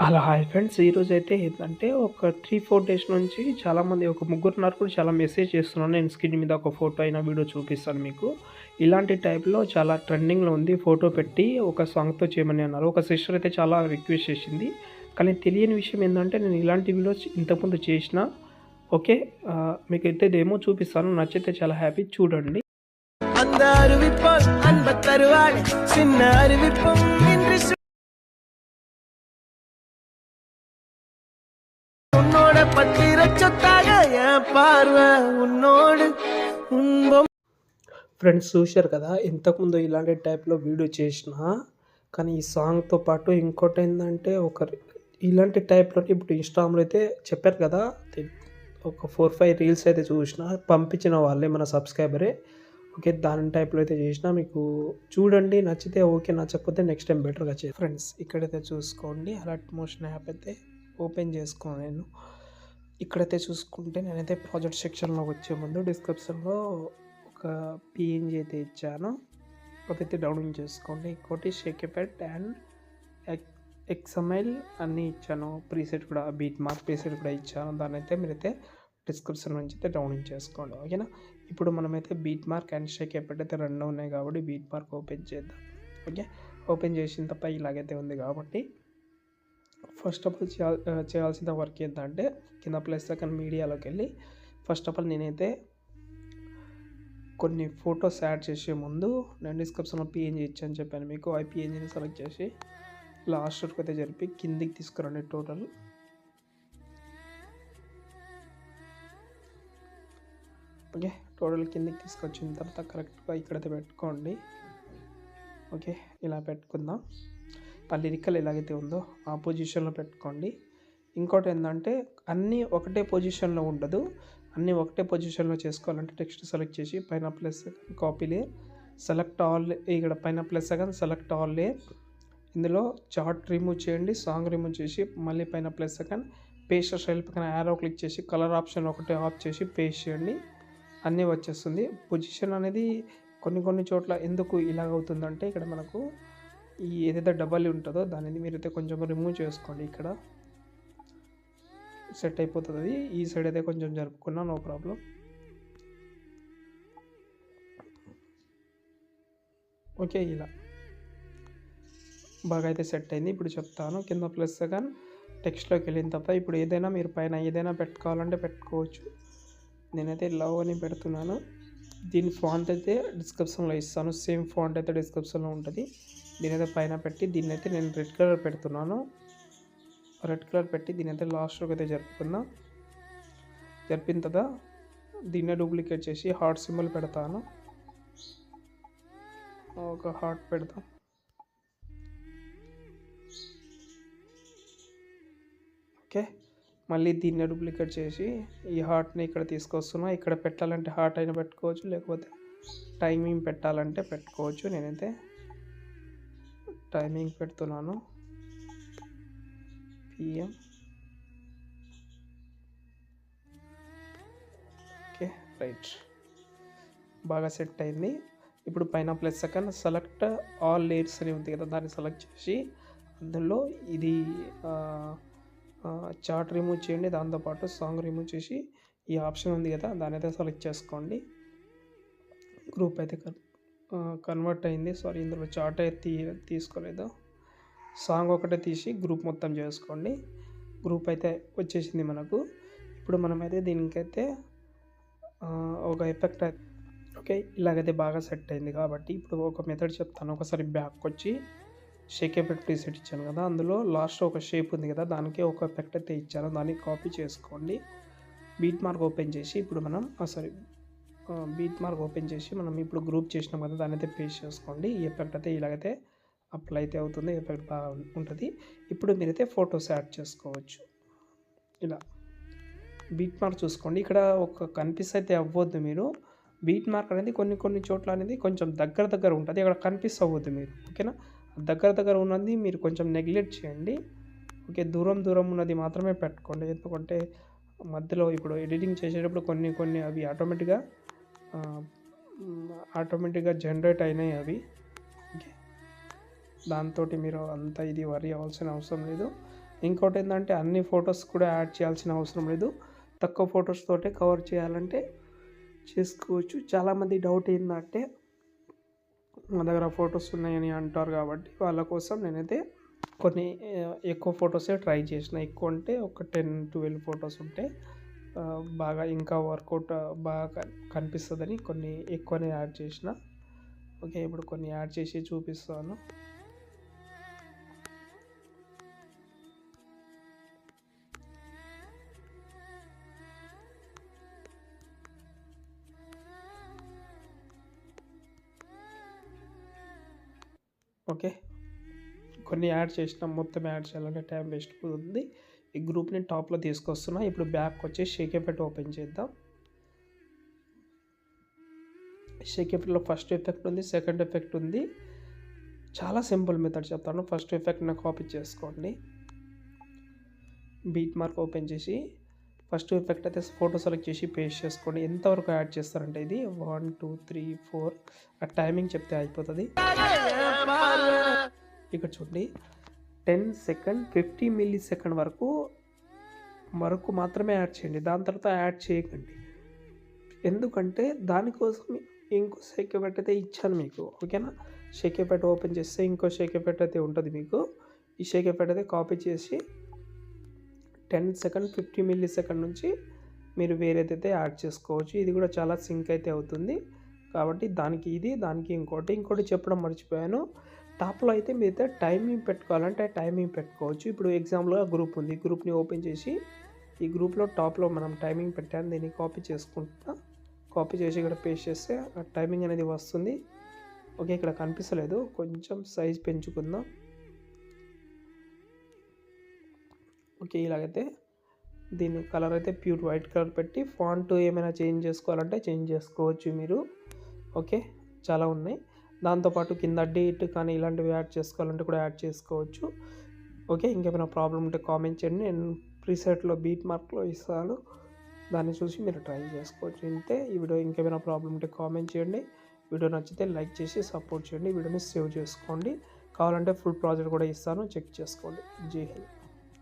Hello hi friends. ఈరోజైతే ఏంటంటే ఒక 3, 4 డేస్ నుంచి చాలామంది ఒక ముగ్గురున్నారు కూడా చాలా మెసేజ్ చేస్తున్నారు. నేను స్క్రీన్ మీద ఒక ఫోటో అయినా వీడియో చూపిస్తాను మీకు. ఇలాంటి టైప్‌లో చాలా ట్రెండింగ్‌లో ఉంది. ఫోటో పెట్టి ఒక సాంగ్‌తో చేయమని అన్నారు. ఒక సిస్టర్ అయితే చాలా రిక్వెస్ట్ చేసింది. కానీ తెలియని విషయం ఏందంటే నేను ఇలాంటి వీడియోస్ ఇంతకుముందు చేసినా. ఓకే. మీకైతే డెమో చూపిస్తాను. నచ్చితే చాలా హ్యాపీ చూడండి. அந்த அறிவிப்பால் அன்ப தருவாள் சின்ன அறிவிப்பும் இன்று உன்னோட பத்திர சொத்தாக என் பார்வை உன்னோடு இன்பம். ఫ్రెండ్స్ చూశారు కదా, ఇంతకుముందు ఇలాంటి టైప్‌లో వీడియో చేసినా, కానీ ఈ సాంగ్‌తో పాటు ఇంకోటేందంటే ఇలాంటి టైప్‌లో ఇప్పుడు ఇన్‌స్టాగ్రామ్‌లో అయితే చెప్పారు కదా, ఒక 4, 5 రీల్స్ అయితే చూసినా. పంపించిన వాళ్ళే మన సబ్స్క్రైబరే. ఓకే. దాని టైప్‌లో అయితే చేసినా. మీకు చూడండి, నచ్చితే ఓకే, నచ్చకపోతే నెక్స్ట్ టైం బెటర్‌గా ఫ్రెండ్స్ ఇక్కడైతే చూసుకోండి. అలర్ట్ మోషన్ యాప్ అయితే ఓపెన్ చేసుకోను నేను. ఇక్కడైతే చూసుకుంటే నేనైతే ప్రాజెక్ట్ సెక్షన్‌లోకి వచ్చే ముందు డిస్క్రిప్షన్‌లో ఒక పీఎన్జీ అయితే ఇచ్చాను. అదైతే డౌన్లోడ్ చేసుకోండి. ఇంకోటి షేకెపెట్ అండ్ ఎక్స్ఎంఎల్ అన్నీ ఇచ్చాను. ప్రీసెట్ కూడా, బీట్ మార్క్ ప్రీసెట్ కూడా ఇచ్చాను. దాన్నైతే మీరైతే డిస్క్రిప్షన్ నుంచి అయితే డౌన్లోడ్ చేసుకోండి. ఓకేనా. ఇప్పుడు మనమైతే బీట్ మార్క్ అండ్ షేకెపెట్ అయితే రెండు ఉన్నాయి కాబట్టి బీట్ మార్క్ ఓపెన్ చేద్దాం. ఓకే. ఓపెన్ చేసిన తప్ప ఇలాగైతే ఉంది కాబట్టి ఫస్ట్ ఆఫ్ ఆల్ చేయాల్సిన వర్క్ ఏంటంటే కింద ప్లస్ సెకండ్ మీడియాలోకి వెళ్ళి ఫస్ట్ ఆఫ్ ఆల్ నేనైతే కొన్ని ఫొటోస్ యాడ్ చేసే ముందు నేను డిస్క్రిప్షన్లో పిఎన్జీ ఇచ్చాను చెప్పాను మీకు. ఆ పిఎన్జీని సెలెక్ట్ చేసి లాస్ట్ వరకు అయితే జరిపి కిందికి తీసుకురండి. Total okay. టోటల్ కిందికి తీసుకొచ్చిన తర్వాత కరెక్ట్గా ఇక్కడైతే పెట్టుకోండి. ఓకే. ఇలా పెట్టుకుందాం. ఆ లిరికల్ ఎలాగైతే ఉందో ఆ పొజిషన్లో పెట్టుకోండి. ఇంకోటి ఏంటంటే అన్నీ ఒకటే పొజిషన్లో ఉండదు. అన్నీ ఒకటే పొజిషన్లో చేసుకోవాలంటే టెక్స్ట్ సెలెక్ట్ చేసి పైన plus copy layer, select all, ఇక్కడ పైన plus second select all layer, ఇందులో చార్ట్ రిమూవ్ చేయండి, సాంగ్ రిమూవ్ చేసి మళ్ళీ పైన ప్లస్ సెకండ్ పేస్ట్ స్టైల్ పక్కన యారో క్లిక్ చేసి కలర్ ఆప్షన్ ఒకటే ఆఫ్ చేసి పేస్ట్ చేయండి. అన్నీ వచ్చేస్తుంది. పొజిషన్ అనేది కొన్ని చోట్ల ఎందుకు ఇలాగ అవుతుందంటే ఇక్కడ మనకు ఈ ఏదైతే డబల్ ఉంటుందో దానిని మీరైతే కొంచెం రిమూవ్ చేసుకోండి. ఇక్కడ సెట్ అయిపోతుంది. ఈ సైడ్ అయితే కొంచెం జరుపుకున్నా, నో ప్రాబ్లం. ఓకే. ఇలా బాగా అయితే సెట్ అయింది. ఇప్పుడు చెప్తాను. కింద ప్లస్ సెకండ్ టెక్స్ట్లోకి వెళ్ళిన తర్వాత ఇప్పుడు ఏదైనా మీరు పైన ఏదైనా పెట్టుకోవాలంటే పెట్టుకోవచ్చు. నేనైతే లవ్ అని పెడుతున్నాను. దీని ఫాంట్ అయితే డిస్క్రిప్షన్లో ఇస్తాను. సేమ్ ఫాంట్ అయితే డిస్క్రిప్షన్లో ఉంటుంది. దీనైతే పైన పెట్టి దీన్నైతే నేను రెడ్ కలర్ పెడుతున్నాను. రెడ్ కలర్ పెట్టి దీనైతే లాస్ట్లోకి అయితే జరుపుకుందాం. జరిపిన తర్వాత దీన్నే డూప్లికేట్ చేసి హార్ట్ సింబల్ పెడతాను. ఒక హార్ట్ పెడతాం. ఓకే. మళ్ళీ దీన్నే డూప్లికేట్ చేసి ఈ హార్ట్ని ఇక్కడ తీసుకొస్తున్నా. ఇక్కడ పెట్టాలంటే హార్ట్ అయినా పెట్టుకోవచ్చు, లేకపోతే టైమింగ్ పెట్టాలంటే పెట్టుకోవచ్చు. నేనైతే టైమింగ్ పెడుతున్నాను. PM. ఓకే. రైట్. బాగా సెట్ అయింది. ఇప్పుడు పైన plus second select all layers అని ఉంది కదా, దాన్ని సెలెక్ట్ చేసి అందులో ఇది చార్ట్ రిమూవ్ చేయండి. దాంతోపాటు సాంగ్ రిమూవ్ చేసి ఈ ఆప్షన్ ఉంది కదా, దాని అయితే సెలెక్ట్ చేసుకోండి. గ్రూప్ అయితే కన్వర్ట్ అయింది. సారీ, ఇందులో చార్ట్ అయితే తీసుకోలేదు. సాంగ్ ఒకటే తీసి గ్రూప్ మొత్తం చేసుకోండి. గ్రూప్ అయితే వచ్చేసింది మనకు. ఇప్పుడు మనమైతే దీనికైతే ఒక ఎఫెక్ట్ అయితే ఓకే. ఇలాగైతే బాగా సెట్ అయింది కాబట్టి ఇప్పుడు ఒక మెథడ్ చెప్తాను. ఒకసారి బ్యాక్ వచ్చి షేక్ ఎఫెక్ట్ ప్రీసెట్ ఇచ్చాను కదా, అందులో లాస్ట్ ఒక షేప్ ఉంది కదా, దానికి ఒక ఎఫెక్ట్ అయితే ఇచ్చాను. దాన్ని కాపీ చేసుకోండి. బీట్ మార్క్ ఓపెన్ చేసి ఇప్పుడు మనం బీట్ మార్క్ ఓపెన్ చేసి మనం ఇప్పుడు గ్రూప్ చేసినాం కదా, దాన్ని అయితే పేస్ట్ చేసుకోండి. ఈ ఎఫెక్ట్ అయితే ఇలాగైతే అప్లై అయితే అవుతుంది. ఎఫెక్ట్ బాగా ఉంటుంది. ఇప్పుడు మీరైతే ఫొటోస్ యాడ్ చేసుకోవచ్చు. ఇలా బీట్ మార్క్ చూసుకోండి. ఇక్కడ ఒక కన్ఫ్యూజ్ అయితే అవ్వద్దు మీరు. బీట్ మార్క్ అనేది కొన్ని చోట్ల అనేది కొంచెం దగ్గర ఉంటుంది. అక్కడ కన్ఫ్యూజ్ అవ్వద్దు మీరు. ఓకేనా. దగ్గర ఉన్నది మీరు కొంచెం నెగ్లెక్ట్ చేయండి. ఓకే. దూరం ఉన్నది మాత్రమే పెట్టుకోండి. ఎందుకంటే మధ్యలో ఇప్పుడు ఎడిటింగ్ చేసేటప్పుడు కొన్ని అవి ఆటోమేటిక్గా జనరేట్ అయినాయి అవి. ఓకే. దాంతో మీరు అంత ఇది వరి అవ్వాల్సిన అవసరం లేదు. ఇంకోటి ఏంటంటే అన్ని ఫొటోస్ కూడా యాడ్ చేయాల్సిన అవసరం లేదు, తక్కువ ఫొటోస్ తోటే కవర్ చేయాలంటే చేసుకోవచ్చు. చాలామంది డౌట్ ఏంటంటే మా దగ్గర ఫొటోస్ ఉన్నాయని అంటారు, కాబట్టి వాళ్ళ కోసం నేనైతే కొన్ని ఎక్కువ ఫొటోసే ట్రై చేసిన. ఎక్కువ అంటే ఒక 10-12 ఫొటోస్ ఉంటే బాగా ఇంకా వర్కౌట్ బాగా కనిపిస్తుందని కొన్ని ఎక్కువనే యాడ్ చేసిన. ఓకే, ఇప్పుడు కొన్ని యాడ్ చేసి చూపిస్తాను. ఓకే, కొన్ని యాడ్ చేసిన, మొత్తం యాడ్ చేయాలంటే టైం వేస్ట్ అవుతుంది. ఈ గ్రూప్ని టాప్లో తీసుకొస్తున్నా. ఇప్పుడు బ్యాక్ వచ్చి షేక్ ఎఫెక్ట్ ఓపెన్ చేద్దాం. షేక్ ఎఫెక్ట్లో ఫస్ట్ ఎఫెక్ట్ ఉంది, సెకండ్ ఎఫెక్ట్ ఉంది. చాలా సింపుల్ మెథడ్ చెప్తాను. ఫస్ట్ ఎఫెక్ట్ని కాపీ చేసుకోండి, బీట్ మార్క్ ఓపెన్ చేసి ఫస్ట్ ఎఫెక్ట్ అయితే ఫోటో సెలెక్ట్ చేసి పేస్ట్ చేసుకోండి. ఎంతవరకు యాడ్ చేస్తారంటే ఇది 1 2 3 4 ఆ టైమింగ్ చెప్తే అయిపోతుంది. ఇక్కడ చూడండి 10 సెకండ్ 50 మిల్లీ సెకండ్ వరకు మాత్రమే యాడ్ చేయండి, దాని తర్వాత యాడ్ చేయకండి. ఎందుకంటే దానికోసం ఇంకో షేక్ ఎఫెక్ట్ అయితే ఇచ్చాను మీకు. ఓకేనా, షేక్ ఎఫెక్ట్ ఓపెన్ చేస్తే ఇంకో షేక్ ఎఫెక్ట్ అయితే ఉంటుంది మీకు. ఈ షేక్ ఎఫెక్ట్ అయితే కాపీ చేసి 10 సెకండ్ 50 మిల్లీ సెకండ్ నుంచి మీరు వేరేదైతే యాడ్ చేసుకోవచ్చు. ఇది కూడా చాలా సింక్ అయితే అవుతుంది. కాబట్టి దానికి ఇది, దానికి ఇంకోటి చెప్పడం మర్చిపోయాను. టాప్లో అయితే మీరైతే టైమింగ్ పెట్టుకోవాలంటే టైమింగ్ పెట్టుకోవచ్చు. ఇప్పుడు ఎగ్జాంపుల్గా గ్రూప్ ఉంది, గ్రూప్ని ఓపెన్ చేసి ఈ గ్రూప్లో టాప్లో మనం టైమింగ్ పెట్టాను, దీన్ని కాపీ చేసుకుంటా. కాపీ చేసి ఇక్కడ పేస్ట్ చేస్తే ఆ టైమింగ్ అనేది వస్తుంది. ఓకే, ఇక్కడ కనిపిస్తలేదు, కొంచెం సైజ్ పెంచుకుందాం. ఓకే, ఇలాగైతే దీని కలర్ అయితే ప్యూర్ వైట్ కలర్ పెట్టి ఫాంట్ ఏమైనా చేంజ్ చేసుకోవాలంటే చేంజ్ చేసుకోవచ్చు మీరు. ఓకే, చాలా ఉన్నాయి. దాంతోపాటు కింద డేట్ కానీ ఇలాంటివి యాడ్ చేసుకోవాలంటే కూడా యాడ్ చేసుకోవచ్చు. ఓకే, ఇంకేమైనా ప్రాబ్లం ఉంటే కామెంట్ చేయండి, నేను ప్రీసెట్లో బీట్ మార్క్లో ఇస్తాను, దాన్ని చూసి మీరు ట్రై చేసుకోవచ్చు. ఇంతే ఈ వీడియో. ఇంకేమైనా ప్రాబ్లం ఉంటే కామెంట్ చేయండి. వీడియో నచ్చితే లైక్ చేసి సపోర్ట్ చేయండి. వీడియోని సేవ్ చేసుకోండి. కావాలంటే ఫుల్ ప్రాజెక్ట్ కూడా ఇస్తాను, చెక్ చేసుకోండి. జై హింద్.